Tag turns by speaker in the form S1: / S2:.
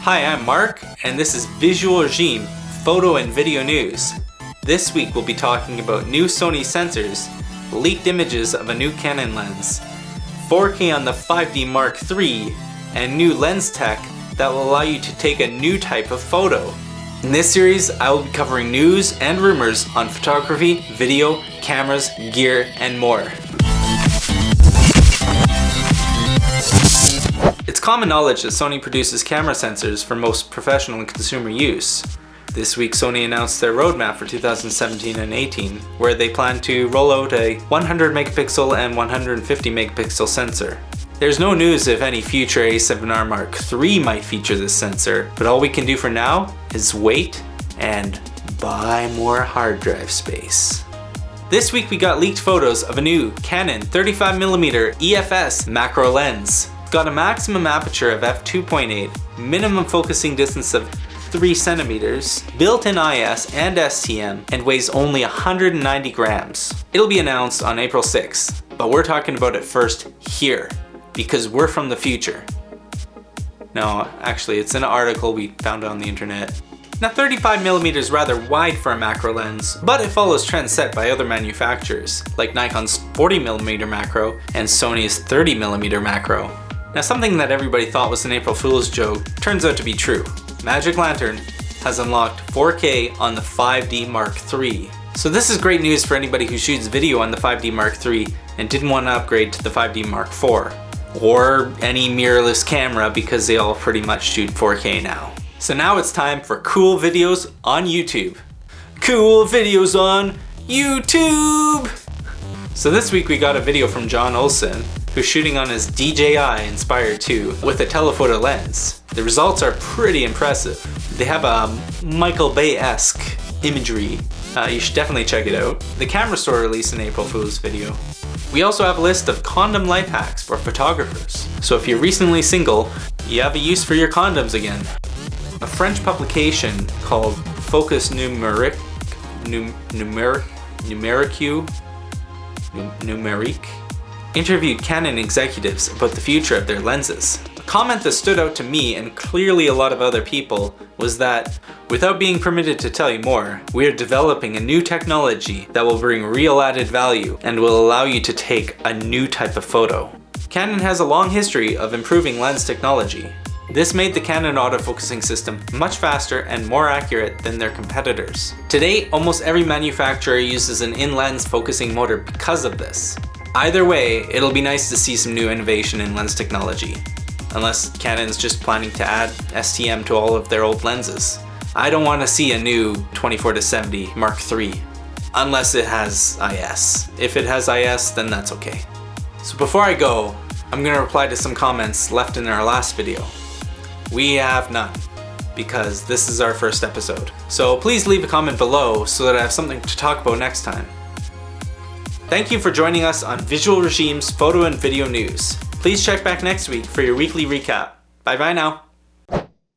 S1: Hi, I'm Mark, and this is Visual Regime, Photo and Video News. This week we'll be talking about new Sony Sensors, leaked images of a new Canon lens, 4K on the 5D Mark III, and new lens tech that will allow you to take a new type of photo. In this series, I will be covering news and rumors on photography, video, cameras, gear, and more. It's common knowledge that Sony produces camera sensors for most professional and consumer use. This week Sony announced their roadmap for 2017 and 18, where they plan to roll out a 100 megapixel and 150 megapixel sensor. There's no news if any future A7R Mark III might feature this sensor, but all we can do for now is wait and buy more hard drive space. This week we got leaked photos of a new Canon 35mm EF-S macro lens. It's got a maximum aperture of f2.8, minimum focusing distance of 3 centimeters, built-in IS and STM, and weighs only 190 grams. It'll be announced on April 6th, but we're talking about it first here, because we're from the future. No, actually it's an article we found on the internet. Now 35mm is rather wide for a macro lens, but it follows trends set by other manufacturers, like Nikon's 40mm macro and Sony's 30mm macro. Now something that everybody thought was an April Fool's joke turns out to be true. Magic Lantern has unlocked 4K on the 5D Mark III. So this is great news for anybody who shoots video on the 5D Mark III and didn't want to upgrade to the 5D Mark IV. Or any mirrorless camera, because they all pretty much shoot 4K now. So now it's time for cool videos on YouTube. Cool videos on YouTube! So this week we got a video from John Olsson, who's shooting on his DJI Inspire 2 with a telephoto lens. The results are pretty impressive. They have a Michael Bay-esque imagery. You should definitely check it out. The camera store released an April Fool's video. We also have a list of condom life hacks for photographers. So if you're recently single, you have a use for your condoms again. A French publication called Focus Numérique interviewed Canon executives about the future of their lenses. A comment that stood out to me and clearly a lot of other people was that, without being permitted to tell you more, we are developing a new technology that will bring real added value and will allow you to take a new type of photo. Canon has a long history of improving lens technology. This made the Canon autofocusing system much faster and more accurate than their competitors. Today, almost every manufacturer uses an in-lens focusing motor because of this. Either way, it'll be nice to see some new innovation in lens technology. Unless Canon's just planning to add STM to all of their old lenses. I don't want to see a new 24-70 Mark III. Unless it has IS. If it has IS, then that's okay. So before I go, I'm going to reply to some comments left in our last video. We have none, because this is our first episode. So please leave a comment below so that I have something to talk about next time. Thank you for joining us on Visual Regime's Photo and Video News. Please check back next week for your weekly recap. Bye bye now.